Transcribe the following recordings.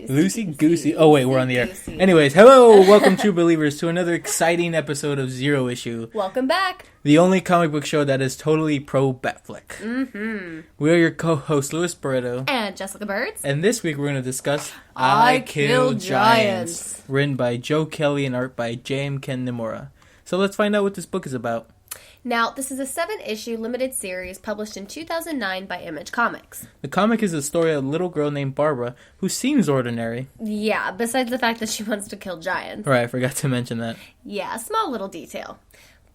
Loosey Goosey. Oh, wait, we're on the air. Anyways, hello, welcome, true believers, to another exciting episode of Zero Issue. Welcome back. The only comic book show that is totally pro-Batfleck. Mm-hmm. We are your co-hosts, Louis Barreto. And Jessica Birds. And this week we're going to discuss I Kill Giants. Written by Joe Kelly and art by J.M. Ken Nimura. So let's find out what this book is about. Now, this is a 7-issue limited series published in 2009 by Image Comics. The comic is the story of a little girl named Barbara, who seems ordinary. Yeah, besides the fact that she wants to kill giants. Right, I forgot to mention that. Yeah, small little detail.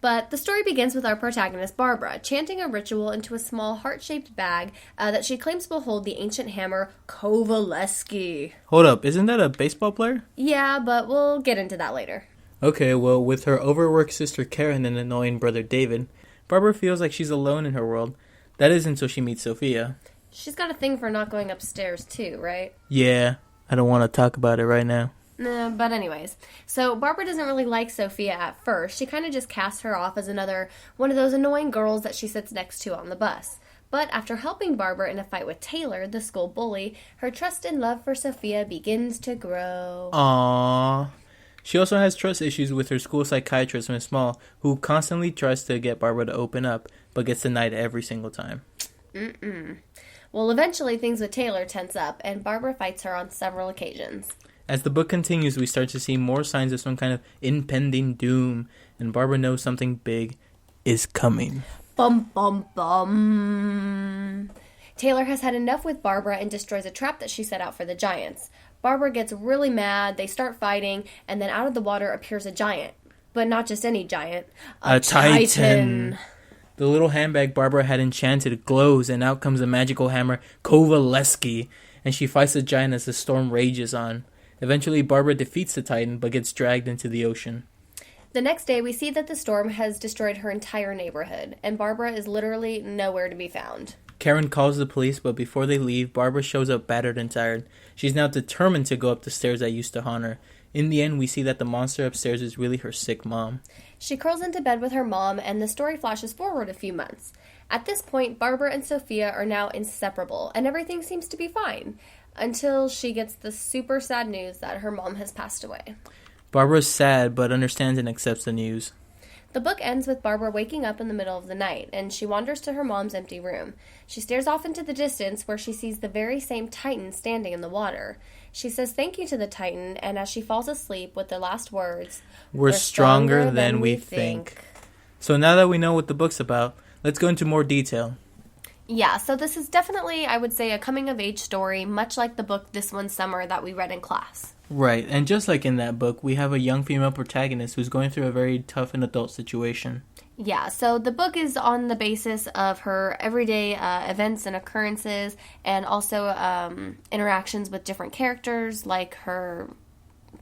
But the story begins with our protagonist, Barbara, chanting a ritual into a small heart-shaped bag that she claims will hold the ancient hammer Kowaleski. Hold up, isn't that a baseball player? Yeah, but we'll get into that later. Okay, well, with her overworked sister Karen and annoying brother David, Barbara feels like she's alone in her world. That is until she meets Sophia. She's got a thing for not going upstairs too, right? Yeah, I don't want to talk about it right now. But anyways, so Barbara doesn't really like Sophia at first. She kind of just casts her off as another one of those annoying girls that she sits next to on the bus. But after helping Barbara in a fight with Taylor, the school bully, her trust and love for Sophia begins to grow. Aww. She also has trust issues with her school psychiatrist, Miss Small, who constantly tries to get Barbara to open up, but gets denied every single time. Well, eventually things with Taylor tense up, and Barbara fights her on several occasions. As the book continues, we start to see more signs of some kind of impending doom, and Barbara knows something big is coming. Bum, bum, bum. Taylor has had enough with Barbara and destroys a trap that she set out for the giants. Barbara gets really mad, they start fighting, and then out of the water appears a giant. But not just any giant. A titan. The little handbag Barbara had enchanted glows, and out comes the magical hammer Kowaleski, and she fights the giant as the storm rages on. Eventually, Barbara defeats the titan, but gets dragged into the ocean. The next day, we see that the storm has destroyed her entire neighborhood, and Barbara is literally nowhere to be found. Karen calls the police, but before they leave, Barbara shows up battered and tired. She's now determined to go up the stairs that used to haunt her. In the end, we see that the monster upstairs is really her sick mom. She curls into bed with her mom, and the story flashes forward a few months. At this point, Barbara and Sophia are now inseparable, and everything seems to be fine, until she gets the super sad news that her mom has passed away. Barbara's sad, but understands and accepts the news. The book ends with Barbara waking up in the middle of the night, and she wanders to her mom's empty room. She stares off into the distance where she sees the very same Titan standing in the water. She says thank you to the Titan, and as she falls asleep with the last words, We're stronger than we think. So now that we know what the book's about, let's go into more detail. Yeah, so this is definitely, I would say, a coming-of-age story, much like the book This One Summer that we read in class. Right, and just like in that book, we have a young female protagonist who's going through a very tough and adult situation. Yeah, so the book is on the basis of her everyday events and occurrences, and also interactions with different characters, like her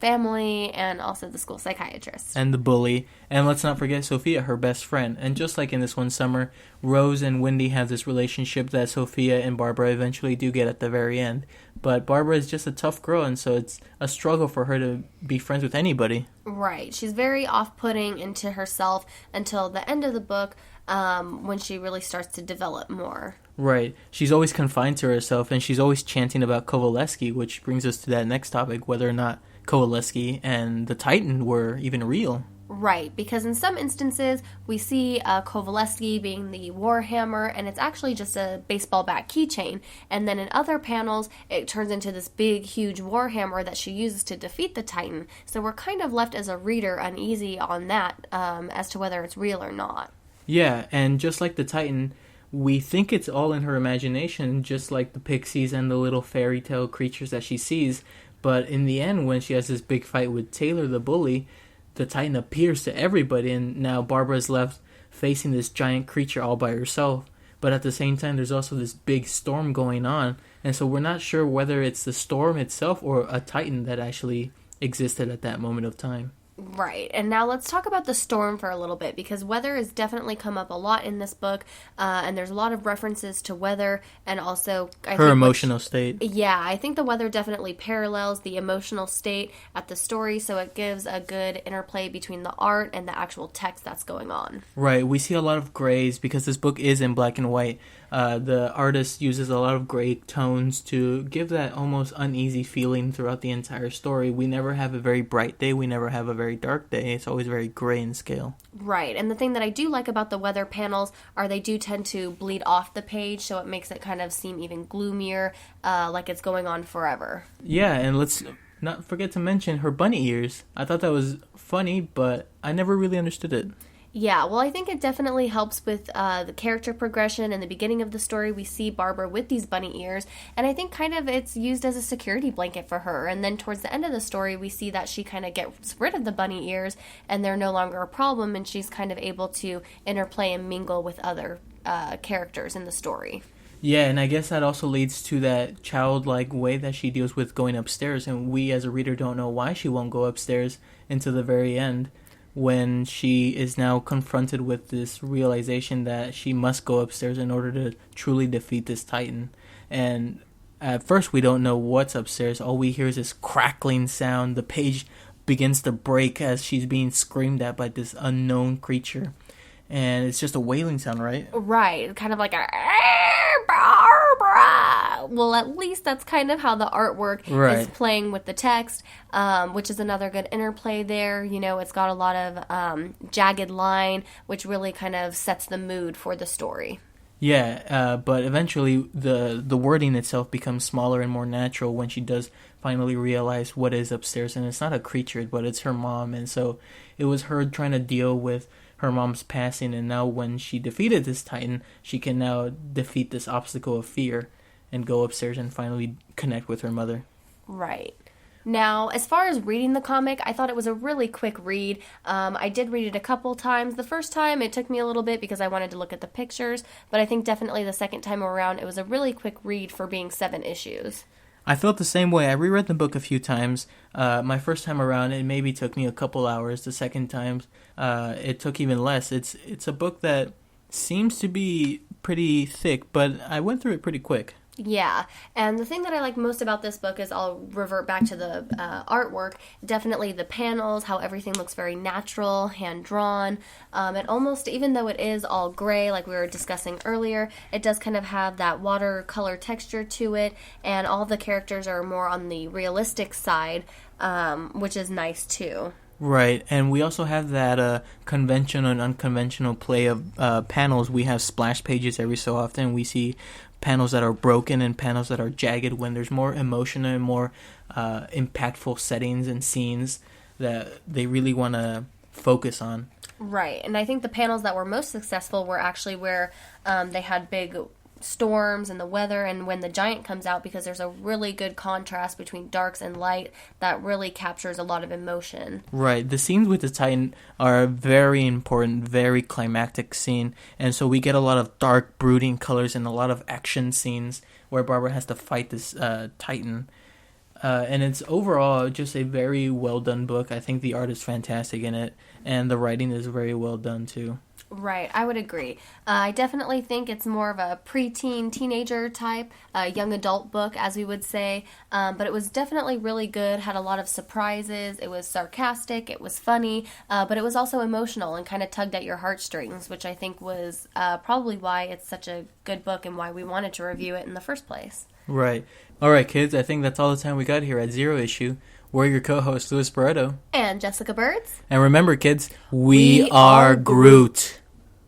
family, and also the school psychiatrist. And the bully. And let's not forget Sophia, her best friend. And just like in This One Summer, Rose and Wendy have this relationship that Sophia and Barbara eventually do get at the very end. But Barbara is just a tough girl, and so it's a struggle for her to be friends with anybody. Right. She's very off-putting into herself until the end of the book, when she really starts to develop more. Right. She's always confined to herself, and she's always chanting about Kowaleski, which brings us to that next topic, whether or not Kowaleski and the Titan were even real. Right, because in some instances, we see Kowaleski being the Warhammer, and it's actually just a baseball bat keychain. And then in other panels, it turns into this big, huge Warhammer that she uses to defeat the Titan. So we're kind of left as a reader uneasy on that, as to whether it's real or not. Yeah, and just like the Titan, we think it's all in her imagination, just like the pixies and the little fairy tale creatures that she sees. But in the end, when she has this big fight with Taylor the bully, the Titan appears to everybody, and now Barbara's left facing this giant creature all by herself. But at the same time, there's also this big storm going on, and so we're not sure whether it's the storm itself or a Titan that actually existed at that moment of time. Right, and now let's talk about the storm for a little bit, because weather has definitely come up a lot in this book, and there's a lot of references to weather, and also her emotional state. Yeah, I think the weather definitely parallels the emotional state at the story, so it gives a good interplay between the art and the actual text that's going on. Right, we see a lot of grays, because this book is in black and white. The artist uses a lot of gray tones to give that almost uneasy feeling throughout the entire story. We never have a very bright day. We never have a very dark day. It's always very gray in scale. Right, and the thing that I do like about the weather panels are they do tend to bleed off the page, so it makes it kind of seem even gloomier, like it's going on forever. Yeah, and let's not forget to mention her bunny ears. I thought that was funny, but I never really understood it. Yeah, well, I think it definitely helps with the character progression. In the beginning of the story, we see Barbara with these bunny ears, and I think kind of it's used as a security blanket for her. And then towards the end of the story, we see that she kind of gets rid of the bunny ears, and they're no longer a problem, and she's kind of able to interplay and mingle with other characters in the story. Yeah, and I guess that also leads to that childlike way that she deals with going upstairs, and we as a reader don't know why she won't go upstairs until the very end, when she is now confronted with this realization that she must go upstairs in order to truly defeat this Titan. And at first we don't know what's upstairs. All we hear is this crackling sound. The page begins to break as she's being screamed at by this unknown creature. And it's just a wailing sound, right? Right, kind of like a Barbara. Well, at least that's kind of how the artwork is playing with the text, which is another good interplay there. You know, it's got a lot of jagged line, which really kind of sets the mood for the story. Yeah, but eventually the wording itself becomes smaller and more natural when she does finally realize what is upstairs. And it's not a creature, but it's her mom. And so it was her trying to deal with her mom's passing, and now when she defeated this Titan, she can now defeat this obstacle of fear and go upstairs and finally connect with her mother. Right. Now, as far as reading the comic, I thought it was a really quick read. I did read it a couple times. The first time, it took me a little bit because I wanted to look at the pictures, but I think definitely the second time around, it was a really quick read for being 7 issues. I felt the same way. I reread the book a few times. My first time around, it maybe took me a couple hours. The second time, it took even less. It's a book that seems to be pretty thick, but I went through it pretty quick. Yeah, and the thing that I like most about this book is I'll revert back to the artwork. Definitely the panels, how everything looks very natural, hand-drawn. It almost, even though it is all gray, like we were discussing earlier, it does kind of have that watercolor texture to it, and all the characters are more on the realistic side, which is nice too. Right, and we also have that conventional and unconventional play of panels. We have splash pages every so often. We see panels that are broken and panels that are jagged when there's more emotion and more impactful settings and scenes that they really want to focus on. Right, and I think the panels that were most successful were actually where they had big storms and the weather, and when the giant comes out, because there's a really good contrast between darks and light that really captures a lot of emotion. Right, the scenes with the Titan are very important, very climactic scene, and so we get a lot of dark, brooding colors and a lot of action scenes where Barbara has to fight this Titan. And it's overall just a very well done book. I think the art is fantastic in it, and the writing is very well done too. Right, I would agree. I definitely think it's more of a preteen, teenager type, young adult book, as we would say. But it was definitely really good, had a lot of surprises. It was sarcastic, it was funny, but it was also emotional and kind of tugged at your heartstrings, which I think was probably why it's such a good book and why we wanted to review it in the first place. Right. All right, kids, I think that's all the time we got here at Zero Issue. We're your co-hosts, Louis Barreto. And Jessica Birds. And remember, kids, we are Groot.